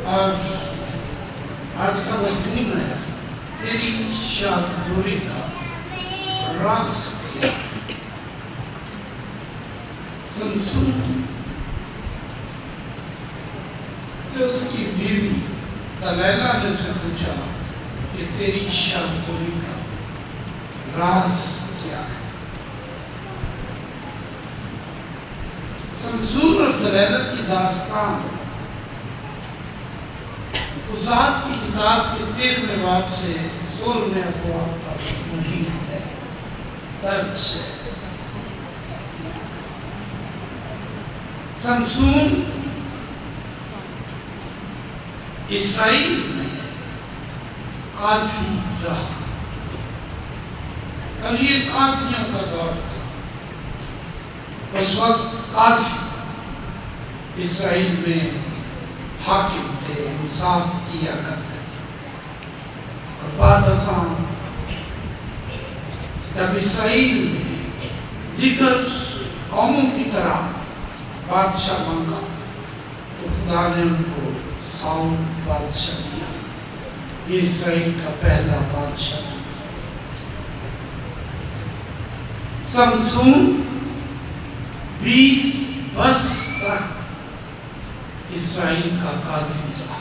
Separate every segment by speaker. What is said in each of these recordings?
Speaker 1: और आज का मजमून है तेरी शाज़ोरी का राज क्या। समसून कि उसकी बीवी तलैला ने उसे पूछा कि तेरी शाज़ोरी का राज क्या है। समसून और तलैला की दास्तान उज़ात की किताब के 13वें बाब से 16वें अबवाब तक मुहीत है, दर्ज है। समसून इस्राइल में काजी रहा। अब ये काजियों का दौर था। उस वक्त काजी इस्राइल में हाकिम थे, इंसाफ किया करते थे। और बाद अज़ां जब इस्राइल ने दीगर कौमों की तरह बादशाह मांगा तो खुदा ने उनको साउल बादशाह दिया। ये इस्राइल का पहला बादशाह था। समसून 20 वर्ष तक इस्राइल का काजी रहा।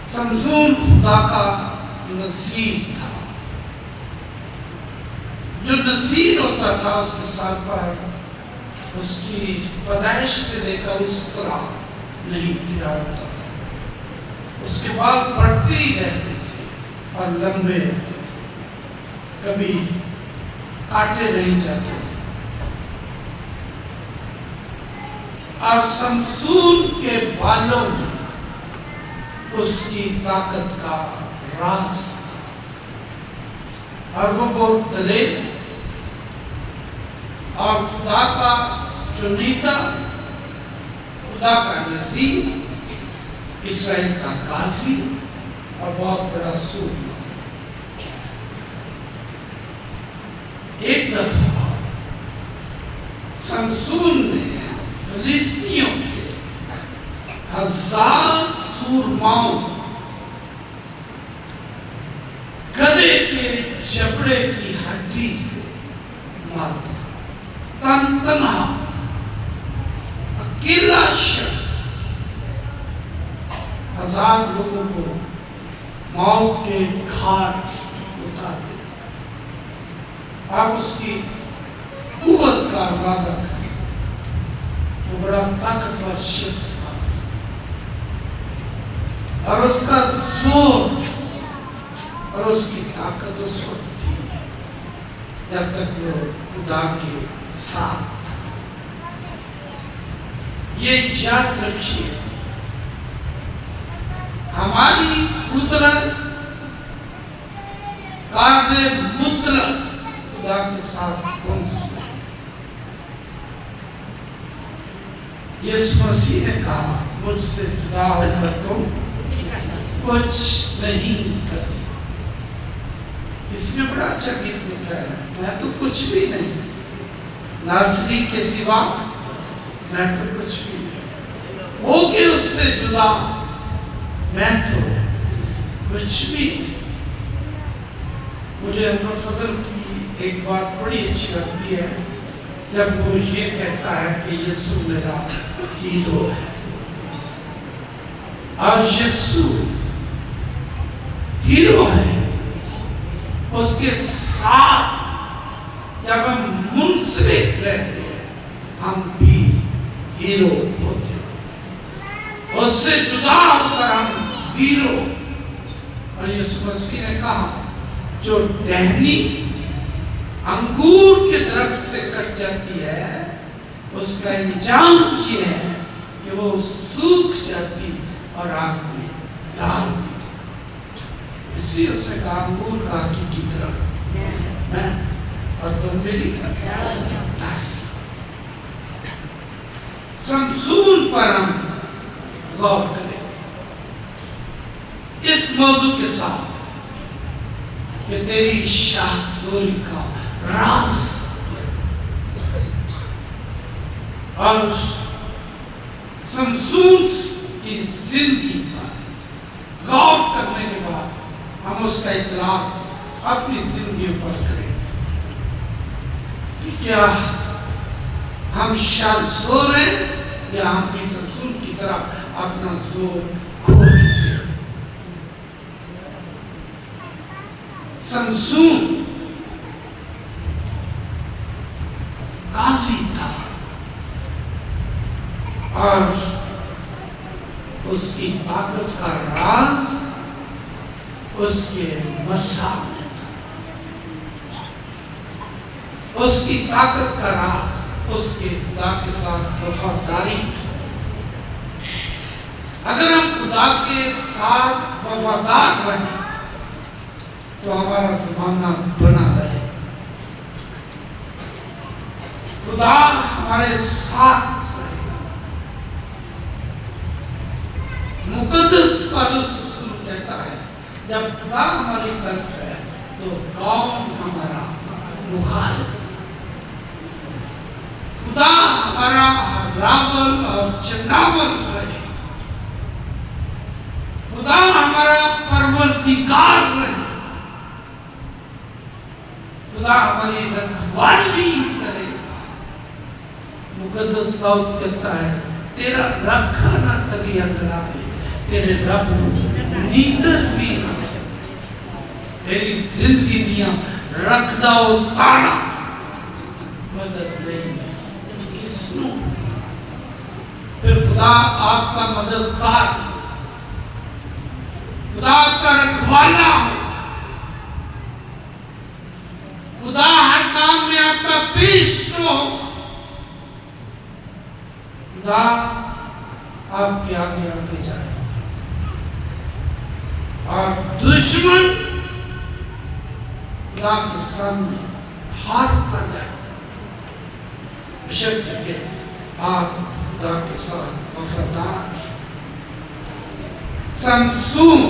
Speaker 1: समसून खुदा का नसीर था। जो नसीर होता था उसके साथ पर उसकी पैदाइश से लेकर उस तरह नहीं गिरा होता था। उसके बाल बढ़ते ही रहते थे और लंबे होते थे, कभी काटे नहीं जाते थे। और समसून के बालों में उसकी ताकत का राज था। और वो बहुत दलेर और खुदा का चुनीदा, खुदा का नज़ीर, इस्राइल का काजी और बहुत बड़ा सूर्य। एक दफा समसून ने फिलिस्तियों के 1000 सूरमाओं गधे के जबड़े की हड्डी से मार दिया। तनहा अकेला शख्स 1000 लोगों को मौत के घाट उतार दिया। आप उसकी कुव्वत का अंदाजा करें। वो बड़ा ताकतवर शख्स था और उसका जोर और उसकी ताकत उस वक्त थी जब तक वो खुदा के साथ था। ये याद रखिए, हमारी कुदरत कादर मुतलक खुदा के साथ मुंसलिक। यीशु मसीह ने कहा, मुझसे जुदा होकर तुम कुछ नहीं कर सकते। इसमें बड़ा अच्छा गीत लिखा है, मैं तो कुछ भी नहीं, नासरी के सिवा मैं तो कुछ भी नहीं, होके उससे जुदा मैं तो कुछ भी नहीं। मुझे अमर फजल की एक बात बड़ी अच्छी लगती है जब वो ये कहता है कि यीशु मेरा हीरो है। और यीशु हीरो है, उसके साथ जब हम मुंसलिक रहते हैं हम भी हीरो होते हैं। उससे जुदा होकर हम जीरो। और यीशु मसीह ने कहा, जो टहनी अंगूर के दरख्त से कट जाती है उसका अंजाम ये है कि वो सूख जाती और आग में डाल दी। इसलिए उसने कहा, अंगूर का हकीकी दरख्त मैं और तुम मेरी डाली। समसून पर हम गौर करें इस मौजू के साथ कि तेरी शाज़ोरी का राज। और समसून की जिंदगी पर गौर करने के बाद हम उसका इतलाक अपनी जिंदगी पर करेंगे कि क्या हम शाज़ोर हैं या हम भी समसून की तरह अपना जोर खो चुके हैं। समसून काजी था और उसकी ताकत का राज उसके मसा में था। उसकी ताकत का राज उसके खुदा के साथ वफादारी। अगर हम खुदा के साथ वफादार रहे तो हमारा ज़माना बना रहे। खुदा हमारे साथ रहेगा। मुकद्दस पौलुस कहता है जब खुदा हमारी तरफ है तो कौन हमारा मुखालिफ। खुदा हमारा रावल और चंडावल रहे। खुदा हमारा परवरदिगार रहे। खुदा हमारी रखवाली करेगा। मुकद्दस दाऊद कहता है तेरा रखा ना कदी अंगलावे, तेरे रब नींदर भी ना। तेरी जिंदगी दिया रखदा ओ ताड़ा मदद नहीं है किसनों। फिर खुदा आपका मददगार, खुदा आपका रखवाला हो। खुदा हर काम में आपका पेश हो। खुदा आपके आगे आगे जाए और दुश्मन खुदा के सामने हारता जाए। बेशक कि आप खुदा के साथ वफादार। समसून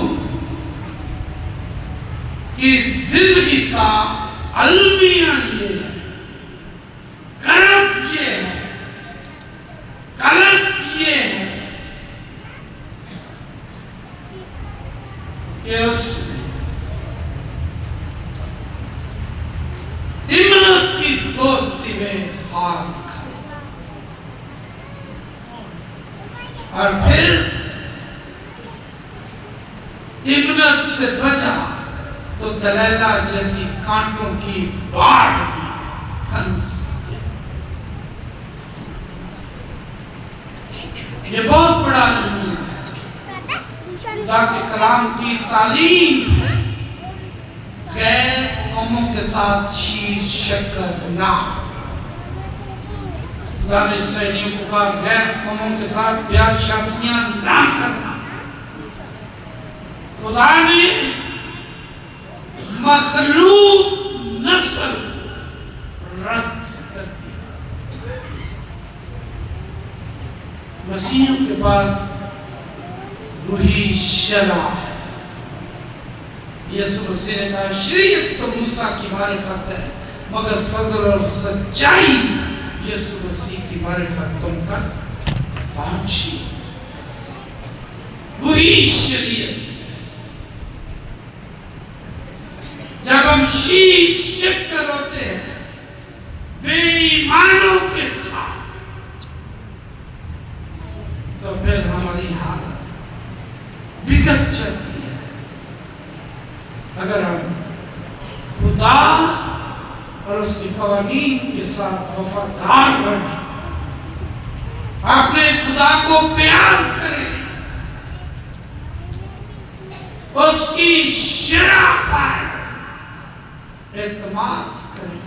Speaker 1: की जिंदगी का अलमिया ये है, करब ये है, कलक ये है कि उसने तिम्नत की दोस्ती में हार खाई और फिर तिम्नत से बचा तो दलैला जैसी कांटों की बाढ़ में फंस। ये बहुत बड़ा अलमिया है। खुदा के कलाम की तालीम है गैर कौमों के साथ शीर शक्कर ना। खुदा ने इसराइलियों को कहा गैर कौमों के साथ ब्याह शादियां ना करना। खुदा ने मखलूक नस्ल रद्द कर दिया। मसीह के पास वही शरा है। यीशु मसीह ने कहा शरीयत तो मूसा की मारिफत है मगर फजल और सच्चाई यीशु मसीह की मारिफत तुम तक पहुंची। वही शरीयत जब हम शीश शक्कर होते हैं बेईमानों के साथ तो फिर हमारी हालत बिगड़ जाती है। अगर हम खुदा और उसके कवानीन के साथ वफादार बने, अपने खुदा को प्यार करें, उसकी शरा पाए, एतमाद करें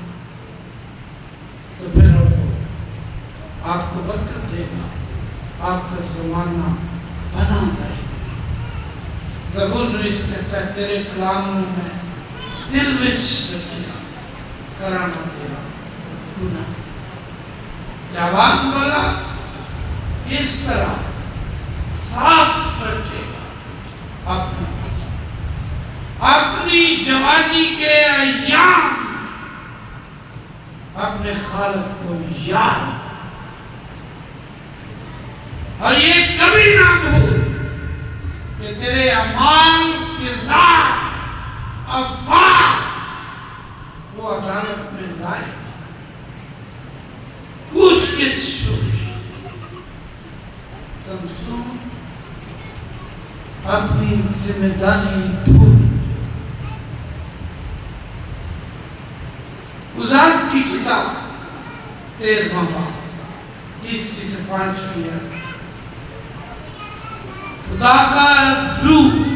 Speaker 1: तो फिर आपको बरकत देगा। आपका ज़माना बना रहेगा। ज़बूर नवीस कहता है तेरे कलामों में दिल विच रखिया कराना तेरा गुना। जवान वाला किस तरह साफ रखेगा अपनी जवानी के अय्याम अपने खालिक को याद। और ये कभी ना भूल कि तेरे अमाल, किरदार, अफवाह वो अदालत में लाए, पूछगिछ हुई। शमसून अपनी जिम्मेदारी भूल गुजात की किताब 13वां बाब 30 से 5 है। खुदा का रूहुल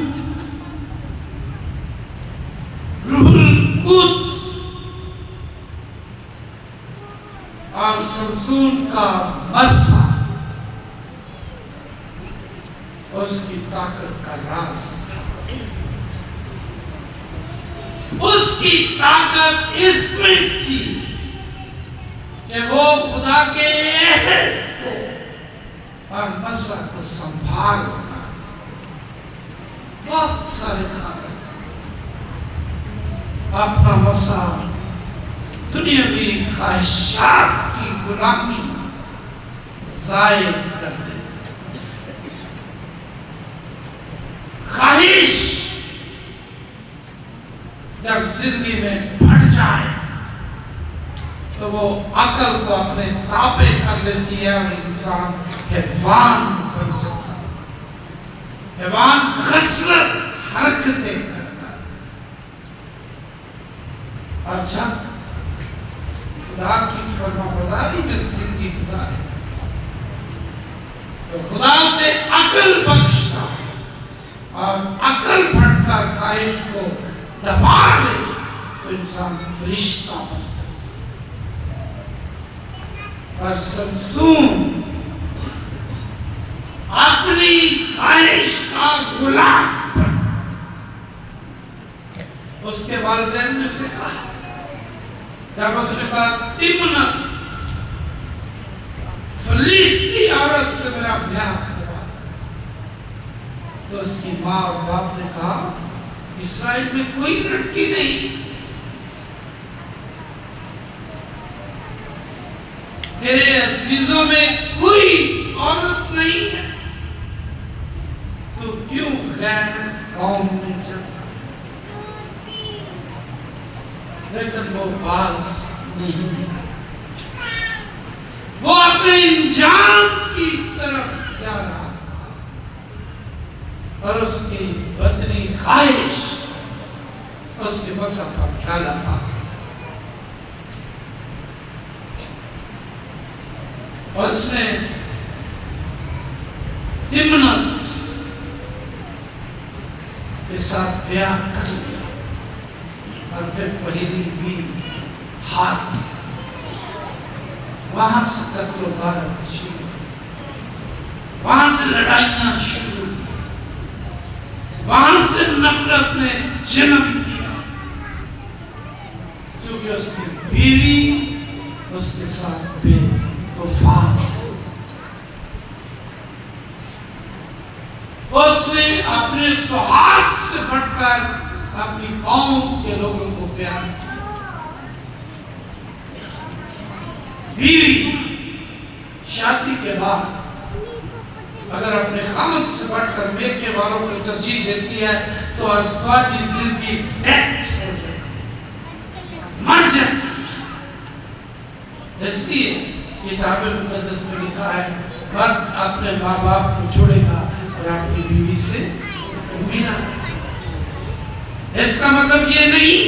Speaker 1: कुद्स और शमसून का मस्सा उसकी ताकत का राज था। उसकी ताकत इसमें थी कि वो खुदा के अहद को और मस्सा को संभालता। बहुत सारे खातर अपना मस्सा दुनियावी ख्वाहिशात की गुलामी जाये कर दे। ख्वाहिश जब जिंदगी में बढ़ जाए तो वो अकल को अपने ताबे कर लेती है और इंसान हैवान बन जाता है। हैवान खसरत हरकतें करता है। और जब खुदा की फरमाबरदारी में जिंदगी गुजारे तो खुदा से अकल बख्शता और अकल भटकर ख्वाहिश को दबा ले तो इंसान फरिश्ता बनता है। और शमसून अपनी ख्वाहिश का गुलाम बना। उसके वालिदैन ने उसे कहा, जब उसने कहा तिम्ना फिलिस्ती औरत से मेरा ब्याह करवा दे, तो उसकी माँ और बाप ने कहा इस्राएल में कोई लड़की नहीं, तेरे अजीजों में कोई औरत नहीं है, तो क्यों गैर कौम में जाता है? लेकिन वो बाज नहीं है। वो अपने इंजाम की तरफ जा रहा था और उसकी बदनी ख्वाहिश उसके मसा पर ख्याल आता। उसने तिम्नत के साथ ब्याह कर लिया और फिर पहली भी हाथ वहां से कत्लो गारत शुरू, वहां से लड़ाइयां शुरू, वहां से नफरत ने जन्म दिया, क्योंकि उसकी बीवी उसके साथ बेवफा थी। उसने अपने ख्वाहिश से भटकर अपनी कौम के लोगों को प्यार किया। बीवी शादी के बाद अगर अपने खामद से बढ़कर मेके वालों को तरजीह देती है तो अज़वाजी जिंदगी डेथ हो जाती, मर जाती। इसलिए किताब मुकद्दस में लिखा है मर्द अपने माँ बाप को छोड़ेगा और अपनी बीवी से मिला। इसका मतलब ये नहीं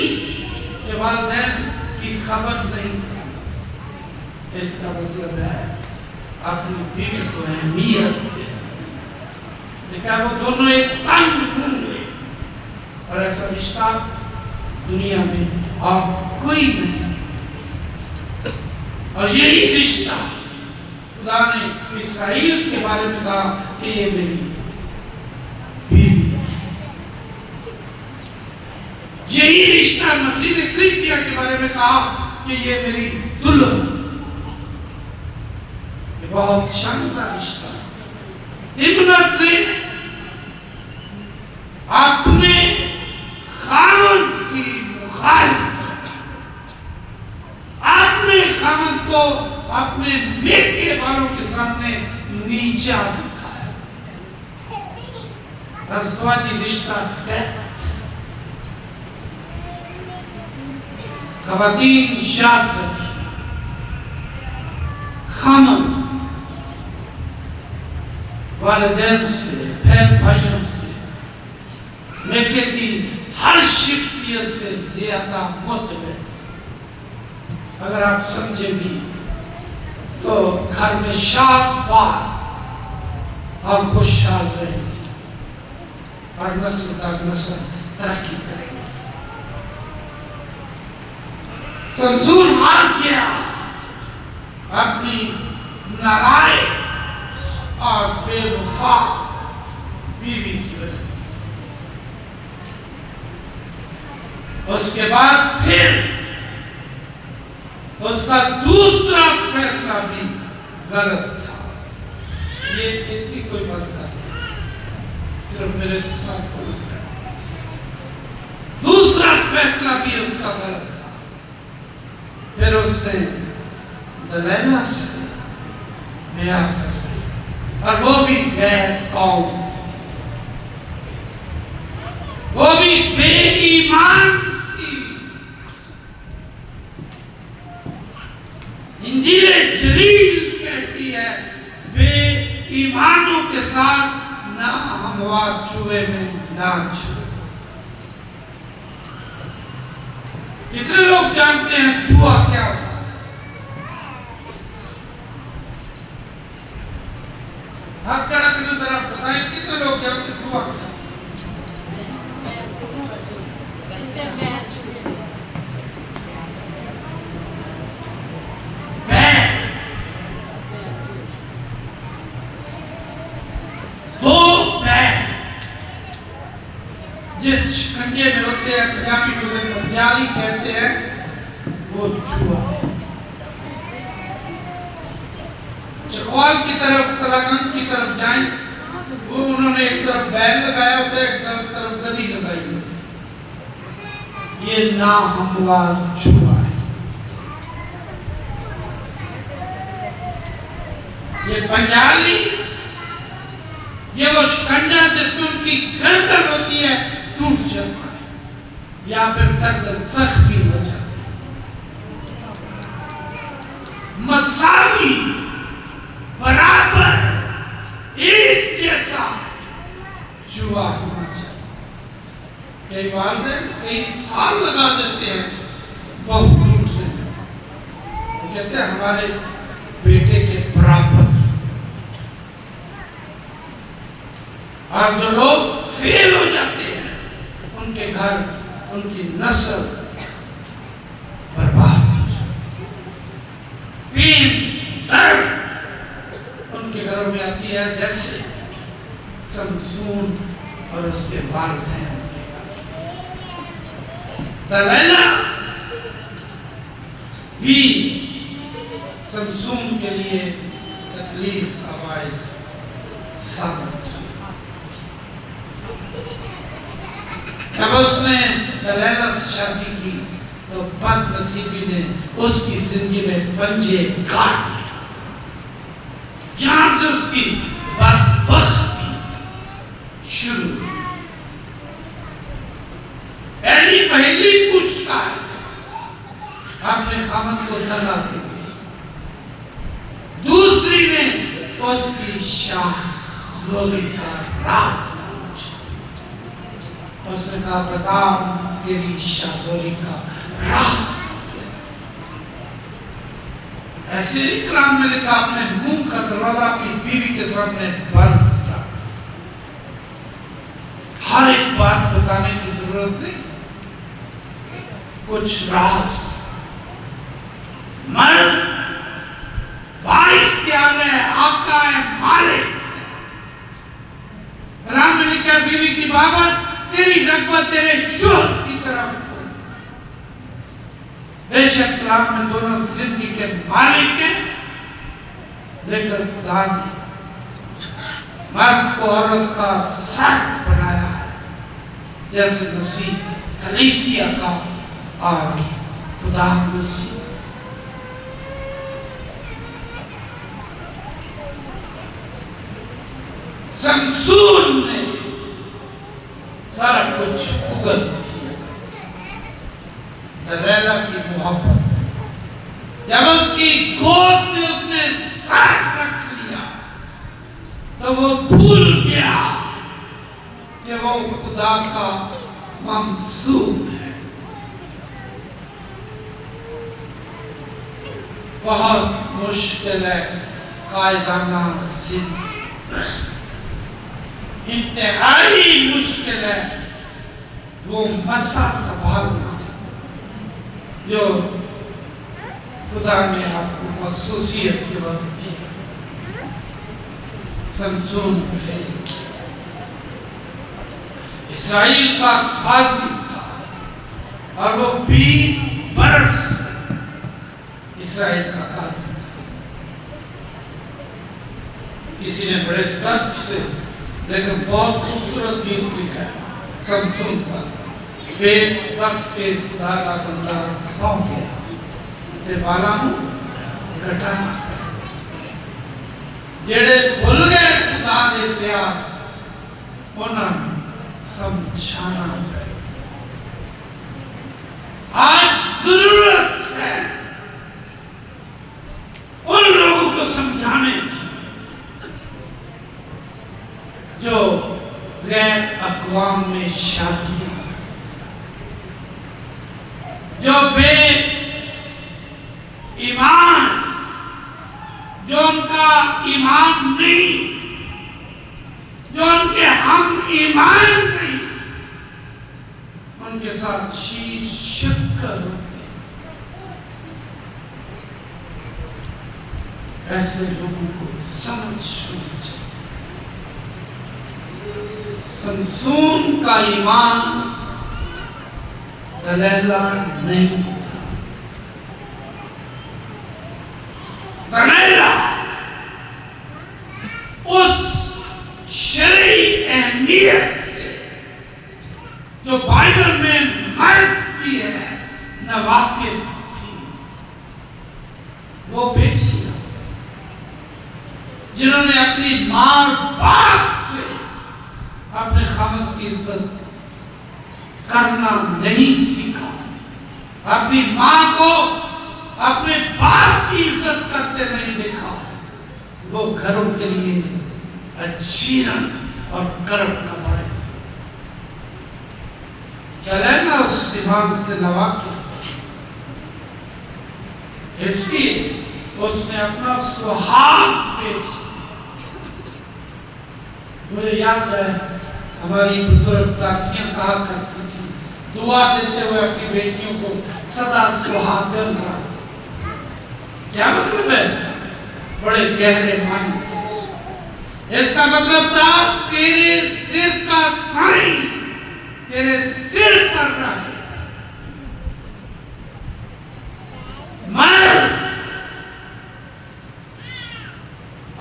Speaker 1: कि वालिदैन की खबर नहीं करनी, इसका मतलब है अपनी बीवी को अहमियत देना। लेकिन वो दोनों एक अंग होंगे और ऐसा रिश्ता दुनिया में और कोई नहीं। और यही रिश्ता खुदा ने इस्राएल के बारे में कहा कि ये मेरी बीवी है। यही रिश्ता मसीह ने कलीसिया के बारे में कहा कि ये मेरी दुल्हन। ये बहुत शानदार रिश्ता है। इब्नत ने अपने खामद की मुखालिफ, अपने खामद को अपने मेके वालों के सामने नीचा अज़दवाजी रिश्ता डेथ। ख़वातीन याद रखिए, खामन वालिदैन से, बहन भाइयों से, मक्के की हर शख्सियत से ज्यादा मुतमिन अगर आप समझेंगी तो घर में शाबाश और खुशहाल रहेंगे और नस्ल दर नस्ल तरक्की करेंगे। समसून हार गया अपनी नालायक और बेवफा बीवी की वजह। उसके बाद फिर उसका दूसरा फैसला भी गलत था। ये इसी कोई बात कर सिर्फ मेरे साथ बोलता। दूसरा फैसला भी उसका गलत था। फिर उसने दलैला से ब्याह कर लिया और वो भी गैर कौम, वो भी बेईमान थी। इंजीले जलील कहती है बेईमानों के साथ ना हमवार चूहे में ना छुए। कितने लोग जानते हैं चूहा क्या होता है? हाथ खड़ा करने तरह बताएं, कितने लोग जानते हैं चूहा क्या? जिस शिकंजे में होते हैं, पंजाबी में पंजाली कहते हैं, वो चूहा। चकवाल की तरफ, तलाकंद की तरफ जाएं, वो उन्होंने एक तरफ बैल लगाया होता है, एक तरफ गधी लगाई होती है। ये ना हमवार चूहा है। ये पंजाली, ये वो शिकंजा जिसमें उनकी गर्दन होती है टूट जाता है या फिर गर्दन जख्मी हो जाती है। मसावी बराबर एक जैसा चूहा होना चाहिए। कई वालिदैन कई साल लगा देते हैं बहू टूटने में, वो कहते हैं हमारे बेटे के बराबर। और जो लोग फेल हो जाते हैं उनके घर, उनकी नस्ल बर्बाद हो जाती है। पीड़ दर्द उनके घरों में आती है, जैसे समसून और उसके वालिदैन के घर। दलैला भी समसून के लिए तकलीफ का बाइस साबित। जब उसने दलैला से शादी की तो बदनसीबी ने उसकी जिंदगी में पंजे काट दिए। यहां से उसकी बदबख्ती शुरू हुई। पहली पूछता है अपने खामद को दगा दी। दूसरी ने उसकी शाह जोली का राज। उसने कहा बता तेरी शाज़ोरी का राज। ऐसे ही कुरान में लिखा अपने मुंह का दरवाजा अपनी बीवी के सामने बंद रखा। हर एक बात बताने की जरूरत नहीं। कुछ राज मर्द भाई इख्तियार है, आका है, मालिक। कुरान में लिखा बीवी की बाबत तेरी रग़बत तेरे शोहर की तरफ हो। बेशक कलाम में दोनों जिंदगी के मालिक हैं, लेकिन खुदा ने मर्द को औरत का सर बनाया है, जैसे मसीह कलीसिया का और खुदा मसीह। समसून ने कुछ भुगत दिया। दलैला की मोहब्बत, जब उसकी गोद में उसने सर रख लिया तो वो भूल गया कि वो खुदा का मंसूब है। बहुत मुश्किल है कायदाना जिंदगी, इंतहाई मुश्किल है वो मसा संभालना जो खुदा ने आपको मखसूसियत के वक्त दी। समसून इस्राइल का काजी था और वो 20 बरस इस्राइल का काजी था। किसी ने बड़े दर्द से लेकिन बहुत खूबसूरत गीत लिखा है समसून पर। फिर 10 के खुदा का बंदा सौ गया ते वाला हूं गठा जेड़े भूल गए खुदा दे प्यार उन्होंने समझाना है। आज जरूरत है उन लोगों को समझाने की जो गैर अक़वाम में शादियां, जो बे ईमान, जो उनका ईमान नहीं, जो उनके हम ईमान नहीं, उनके साथ शीश शक्कर होते। ऐसे लोगों को समझ होनी चाहिए। समसून का ईमान दलैला नहीं था। दलैला उस शरई अहमियत से जो बाइबल में मर्द की है न वाकिफ थी। वो बेटियां जिन्होंने अपनी मां बाप से अपने खामद की इज्जत करना नहीं सीखा, अपनी मां को अपने बाप की इज्जत करते नहीं देखा, वो घरों के लिए अच्छीरन और कर्म का बायस। दलैला उस ईमान से नवाकिफ, इसलिए उसने अपना सुहाग बेच दिया। मुझे याद है हमारी बुजुर्ग दादियां कहा करती थी, दुआ देते हुए अपनी बेटियों को सदा सुहागन रहा। क्या मतलब है इसका? बड़े गहरे मानी थे। इसका मतलब था तेरे सिर का साईं तेरे सिर पर रहे। मर्द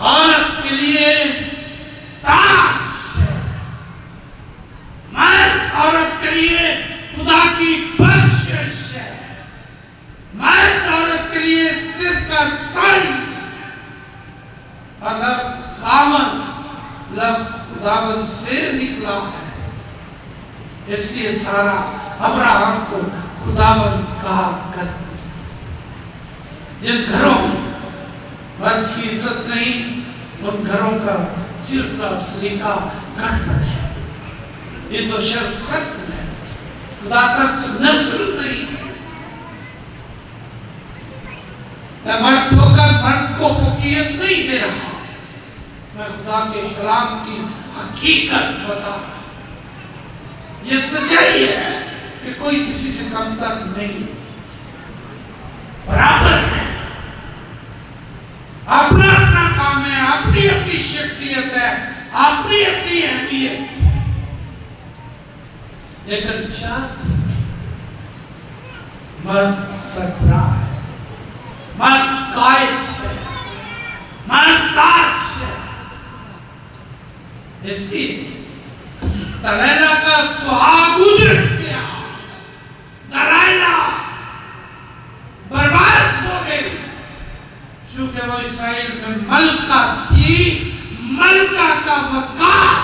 Speaker 1: औरत के लिए ताज है, मर्द औरत के लिए खुदा की बख्शिश है, मर्द औरत के लिए सिर का साईं। और लफ्ज खामन लफ्ज खुदावन से निकला है, इसलिए सारा अब्राहम को खुदावन कहा करती। जिन घरों में मर्द की इज्जत नहीं, उन घरों का सिलसिला सलीका गड़बड़ है, इज्जत शर्फ खत्म है, खुदा का नस्ल नहीं है। मैं मर्द होकर मर्द को फकीयत नहीं दे रहा, मैं खुदा के कलाम की हकीकत बता रहा। ये सच्चाई है कि कोई किसी से कमतर नहीं, बराबर है। अपना अपना काम है, अपनी अपनी शख्सियत है, अपनी अपनी अहमियत है। लेकिन जात मर्द सरबराह है, मर्द कायद है, मर्द ताज है। इसलिए दलैला का सुहाग उजड़ गया, दलैला बर्बाद हो गई। चूंकि वो इस्राएल में मलका थी, मलका का वकार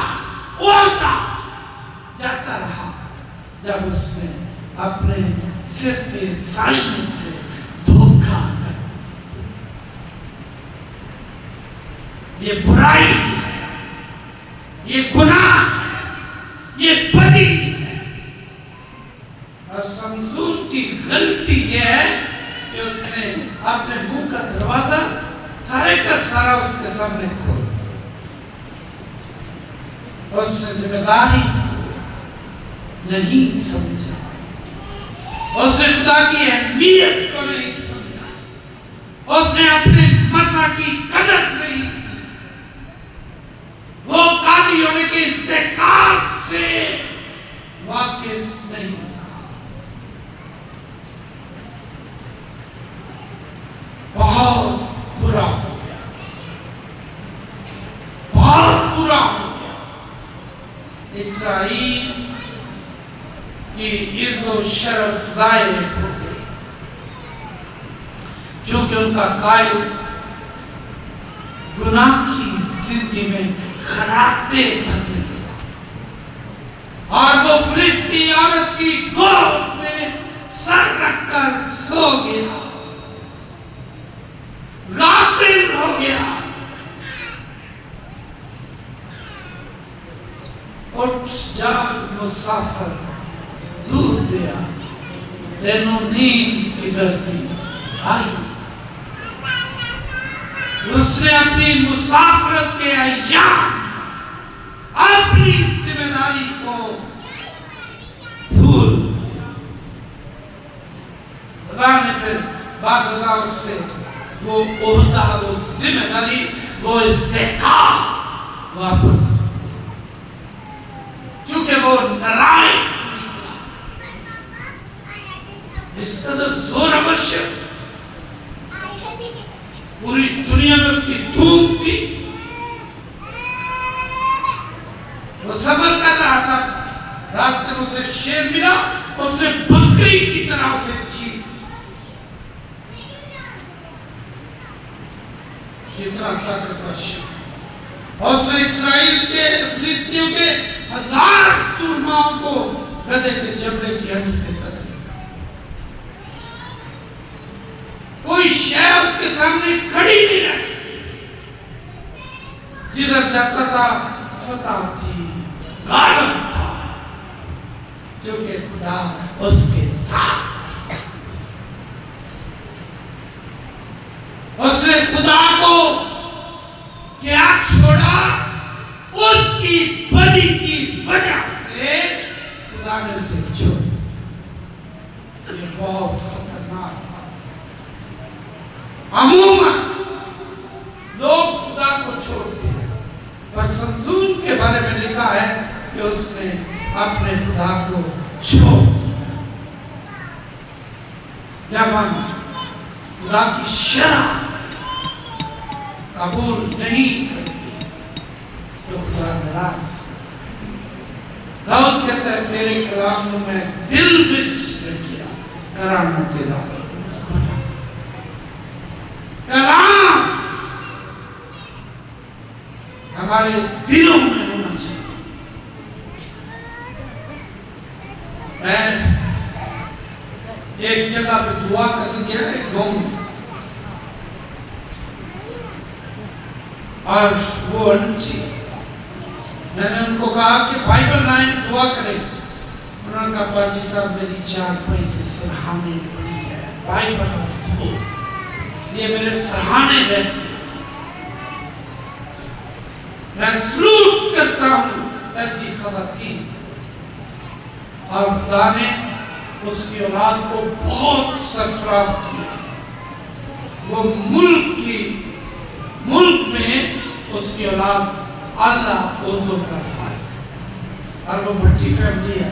Speaker 1: ओढ़ता जाता रहा, जब उसने अपने सिर के साइन से धोखा कर ये बुराई है, ये गुनाह है, ये बदी है। और शमसून की गलती यह है कि उसने अपने मुंह का दरवाजा सारे का सारा उसके सामने खोल दिया। उसने जिम्मेदारी नहीं समझा, उसने खुदा की अहमियत को नहीं समझा, उसने अपने मसा की कदर नहीं की, वो कादी होने के इस्तेकाक से वाकिफ नहीं था। बहुत बुरा हो गया, बहुत बुरा हो गया। इस्राएल की इज्जत शर्फ ज़ाहिर हो गई, क्योंकि उनका कायल गुनाह की जिंदगी में खराटे बनने लगा और वो फिलिस्ती औरत की गोद में सर रखकर सो गया, गाफिल हो गया। उठ जाग मुसाफिर, दूर दिया तेनों नींद की दर्दी आई। उसने अपनी मुसाफरत के अय्याम अपनी जिम्मेदारी को भूल दिया। खुदा ने फिर बादशाह उससे वो ओहदा, वो जिम्मेदारी, वो इस्तेकाक वापस, क्योंकि वो नारायण निकला। इस कदर जोरावर शख्स, पूरी दुनिया में उसकी धूम थी। वो सफर कर रहा था, रास्ते में उसे शेर मिला, उसने बकरी की तरह उसे चीर। कितना ताकतवर शख्स, और उसने इस्राएल के फिलिस्तीनियों के 1000 सूरमाओं को गधे के जबड़े की हड्डी से कत्ल किया। कोई शय उसके सामने खड़ी नहीं रह सकती। जिधर जाता था फतह थी, गालिब था, जो कि खुदा उसके साथ था। उसने खुदा को क्या छोड़ा? उसकी बदी की वजह से खुदा ने उसे छोड़ा। ये बहुत खतरनाक बात। अमूमन लोग खुदा को छोड़ते हैं, पर शमसून के बारे में लिखा है कि उसने अपने खुदा को छोड़ दिया। जब हम खुदा की शरह कबूल नहीं करते तो खुदा नाराज। दाऊद कहता है तेरे कलाम में दिल विच रखिया कराना तेरा कलाम हमारे दिलों में होना चाहिए। मैं एक जगह पे दुआ करने गया, एक गांव में, और वो अनुची, मैंने उनको कहा कि बाइबल लाइन दुआ करें। उन्होंने कहा पाजी साहब मेरी 4 पाई के सरहाने पड़ी है, बाइबल और ज़बूर ये मेरे सरहाने रहते। मैं सलूट करता हूँ ऐसी खवातीन। और खुदा ने उसकी औलाद को बहुत सरफराज किया। वो मुल्क में उसकी औलाद अल्लाह उर्दू पर फाइज, और वो भट्टी फैमिली है।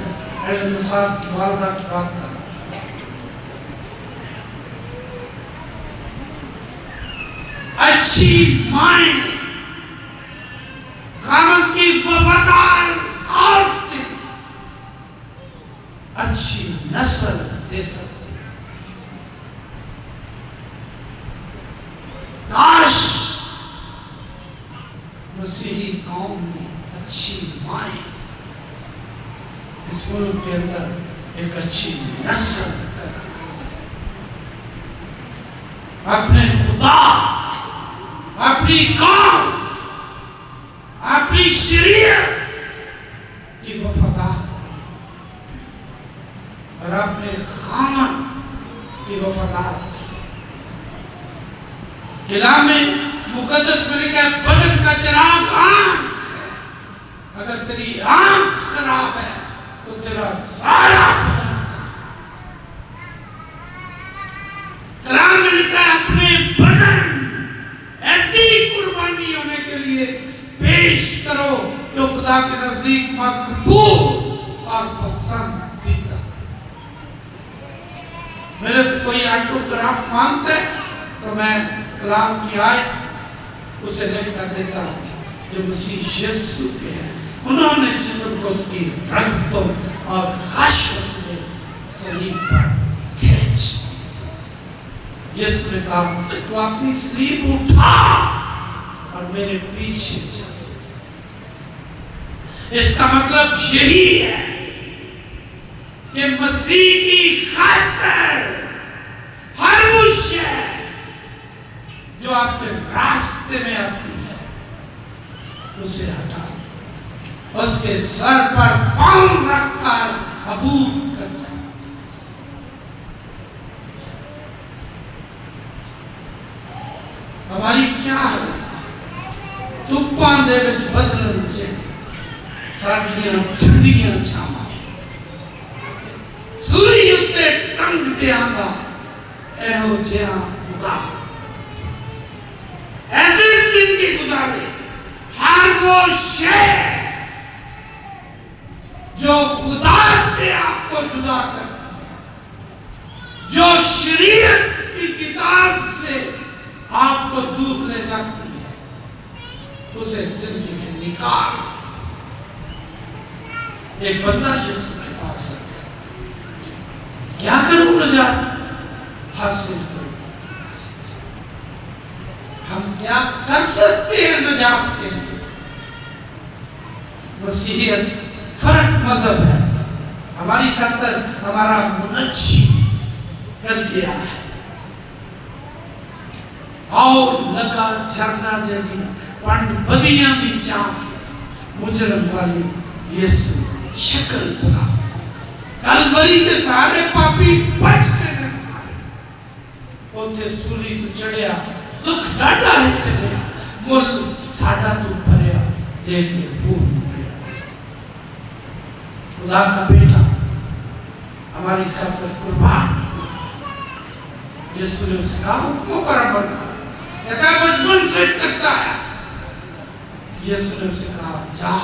Speaker 1: निसाब की वालदा की बात कर, अच्छी माएँ, खामद की वफादार औरतें अच्छी नस्ल दे सकती। काश मसीही कौम में अच्छी माएँ इस मुल्क के अंदर एक अच्छी नस्ल पैदा अपने खुदा, अपनी कौम, अपनी शरीयत की वफादार और अपने खामन की वफादार। कलाम मुकद्दस में लिखा है बदन का चिराग आंख है। अगर तेरी आंख खराब है तो तेरा सारा बदन। कलाम में लिखा है अपने बदन ऐसी कुर्बानी होने के लिए पेश करो जो खुदा के नजदीक मकबूल और पसंदीदा। मेरे से कोई ऑटोग्राफ मांगता है तो मैं कलाम की आयत उसे लिखकर देता हूं जो मसीह यीशु के हैं। उन्होंने जिस्म को उसकी रगतों और खाशों से सलीब पर खींच। यीशु ने कहा तू अपनी सलीब उठा और मेरे पीछे चल। इसका मतलब यही है कि मसीह की खातिर हर वो शय जो आपके रास्ते में आती है उसे हटा, उसके सर पर पांव रखकर अबूद कर जाए। हमारी क्या हालत है? धुप्पां दे विच बदलन च साडियां ठंडियां छावां सूली उत्ते टंग दियांगा एहो जिहा खुदा ऐसे जिंदगी गुजारे। हर वो शय जो खुदा से आपको जुदा करती है, जो शरीयत की किताब से आपको दूर ले जाती है, उसे जिंदगी से निकाल। एक बंदा यीशु के पास आता है, क्या करूं नजात हासिल करूं? हम क्या कर सकते हैं नजात के लिए? मसीहियत फर्क मजहब है, हमारी खातर हमारा मुनच्छी कर गया है और लगा झरना जगी पंड बदियां दी चाक मुजरम वाली यीशु शक्ल बना। कलवरी के सारे पापी बचते ने सारे ओथे सूली तू चढ़िया दुख डाढ़ा है चढ़िया मुल साडा तू भरिया देके खून पिया। खुदा का बेटा हमारी खातिर कुर्बान। यीशु ने उसे कहा हुक्मों पर अमल कर, कहता बचपन से करता है। यीशु ने उसे कहा जा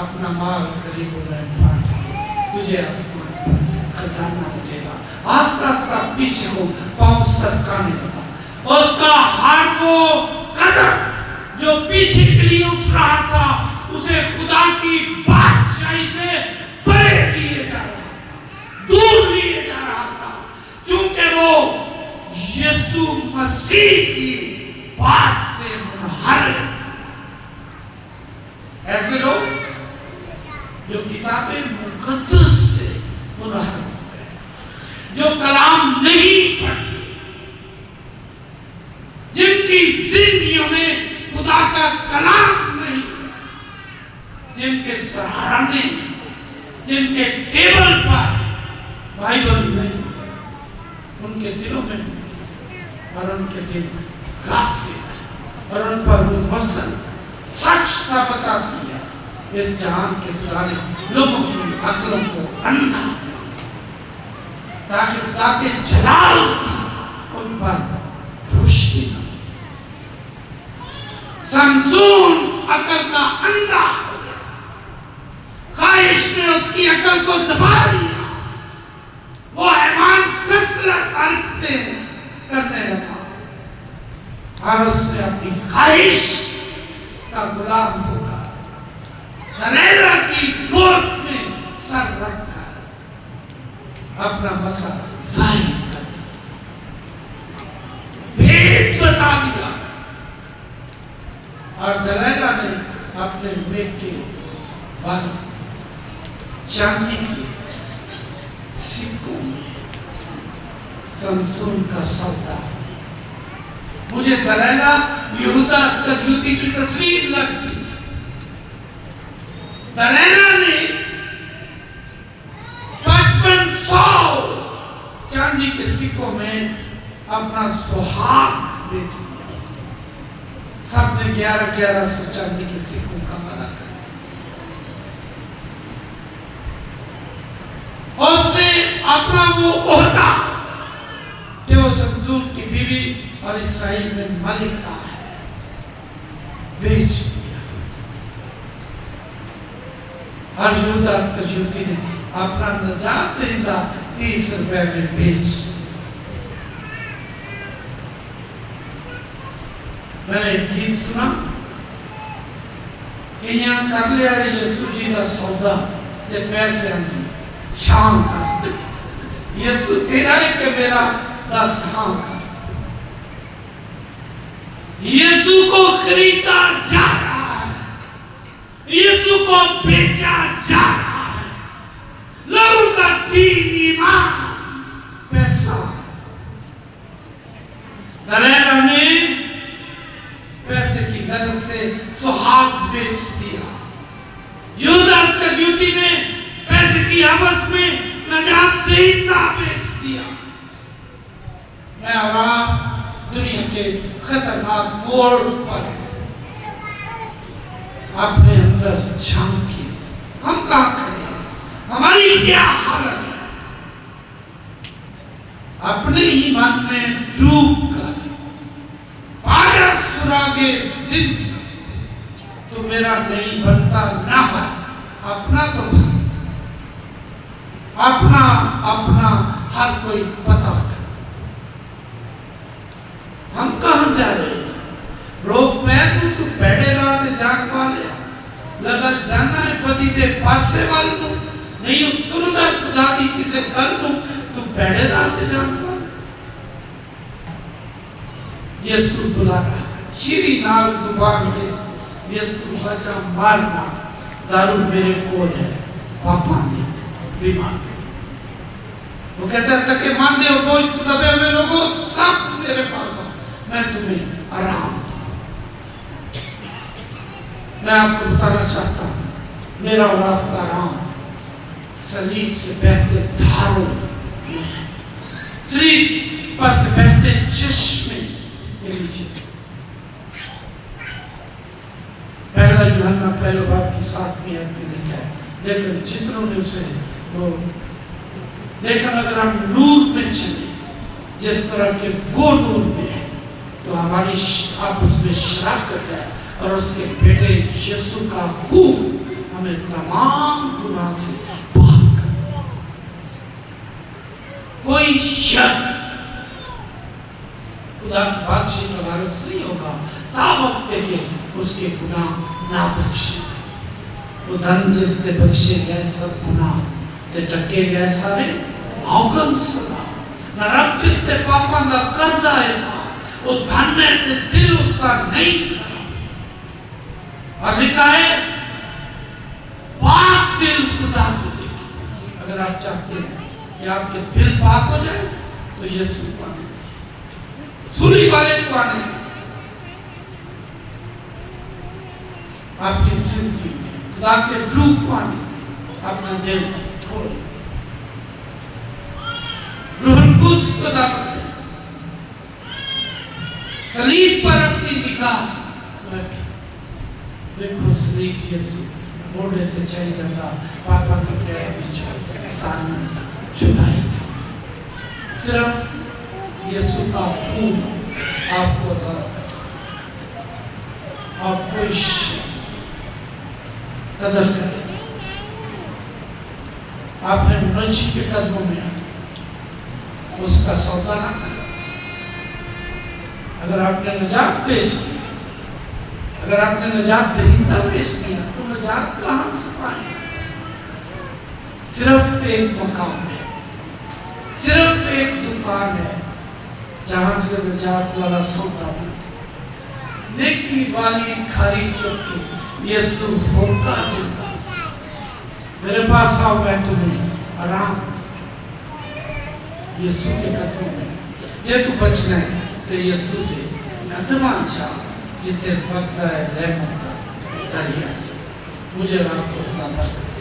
Speaker 1: अपना माल गरीबों में बांट, तुझे आसमान पर खजाना मिलेगा। आस्ता आस्ता पीछे को पांव सरकाने लगा। उसका हर वो कदम जो पीछे के लिए उठ रहा था उसे खुदा की बादशाही से परे लिए जा रहा था, दूर लिए जा रहा था, क्योंकि वो यीशु मसीह की बात से मुनहरफ। ऐसे लोग जो किताबें मुकद्दस से मुनहरफ है, जो कलाम नहीं पढ़ते, जिनकी जिंदगियों में खुदा का कलाम नहीं, जिनके सहारे, जिनके टेबल पर बाइबल नहीं, उनके दिलों में और उनके दिल गाफिल है और उन पर वो मसल सच सा बताती है। इस जहान के खुदा ने लोगों की अक्लों को अंधा ताकि खुदा के जलाल की उन पर रोशनी न। समसून अकल का अंधा हो गया, ख्वाहिश ने उसकी अकल को दबा दिया, वो हैवान कसरत हरकतें करने लगा और उसने अपनी ख्वाहिश का गुलाम होकर नरेला की गोद में सर रखकर अपना मसा जाहिर कर भेद बता दिया और दलैला ने अपने मेघ के बारे चांदी के सिक्कों में समसून का सौदा। मुझे दलाइला यहूदा अस्करियोती की तस्वीर लगती। दलाइला ने 5500 चांदी के सिक्कों में अपना सुहाग बेच दिया। सबने 1100 चांदी के सिक्कों का वादा कर। उसने अपना वो ओहदा कि वो समसून की बीवी और इस्राएल में मलिका है बेच दिया। और यहूदा अस्करियोती ने अपना नजात दहिंदा 30 रुपए में बेच। मैंने एक गीत सुना कि यहाँ कर लिया यीशु जी का सौदा ते पैसे आने शाम कर। यीशु तेरा है कि मेरा 10 हाँ कर। यीशु को खरीदा जा रहा है, यीशु को बेचा जा रहा है। लोगों का दीन ईमान पैसा। दलाइला ने पैसे की गरज से सुहाग बेच दिया। यहूदा अस्करियोती ने पैसे की आवाज में नजात दहिंदा बेच दिया। मैं और आप दुनिया के खतरनाक मोड़ पर अपने अंदर झांकी। हम कहाँ खड़े हैं? हमारी क्या हालत है? अपने ही मन में डूब कर आजा सुरागे जिंदगी तो मेरा नहीं बनता ना बन। अपना तो बन। अपना अपना हर कोई पता कर। हम कहां जा रहे हैं? रोक पैर में तू बैठे रहा थे जाग वाले लगा जाना है पति दे पासे वाल को नहीं सुनदा खुदा दी किसे कर लो तू बैठे रहा थे जाग वाले। यीशु बुला रहा चिरी नाल जुबान है। यीशु बचा मारना दारू मेरे कोल है पापा ने बीमार। वो कहता है तके मानते हो बोझ दबे हुए लोगों सब मेरे पास आओ मैं तुम्हें आराम। मैं आपको बताना चाहता हूं मेरा और आपका आराम सलीब से बहते धारों में है। सलीब पर से बहते चश्मे के नीचे। पहला यूहन्ना पहले बाब की 7वीं आयत में लिखा है लेकिन चित्रों ने उसे वो लेकिन अगर हम नूर में चले जिस तरह के वो नूर में है तो हमारी आपस में शराकत है और उसके बेटे यीशु का खून हमें तमाम गुनाह से पाक कर। कोई शख्स खुदा की बादशाही का वारिस नहीं होगा तब वक्त के उसके गुनाह ना बख्शे। वो धन जिसने बख्शे गए सब गुनाह ते टके गए सारे औगन सदा न रब जिसने पापा दा करदा ऐसा वो धन है ते दिल उसका नहीं था। और लिखा है पाक दिल खुदा को देखे। अगर आप चाहते हैं कि आपके दिल पाक हो जाए तो यीशु को आने सूली वाले को आने आपकी जिंदगी में खुदा के रूप को आने अपना दिल खोल रूह कुद्स को दाखिल सलीब पर अपनी निगाह रखें। देखो सलीब यीशु मोड़ लेते चाहिए जाता पापा ने क्या विचार सामने छुड़ाई था। सिर्फ यीशु का खून आपको आजाद कर सकता। आप कोई कदर करें। आपने मनुष्य के कदमों में उसका सौदा ना करें। अगर आपने नजात बेच दी, अगर आपने नजात दहिंदा बेच दिया तो नजात कहां से पाएंगे? सिर्फ एक मकाम है, सिर्फ एक दुकान है जहां से नजात वाला सौदा मिलता। नेकी वाली खारी चौकी यीशु होका देता। मेरे पास आओ, मैं तुम्हें आराम यीशु के कदमों में जे तू बचना है तो यीशु के कदमा जा जितने वक्त है रहमत का दरिया से। मुझे आपको खुदा बरकत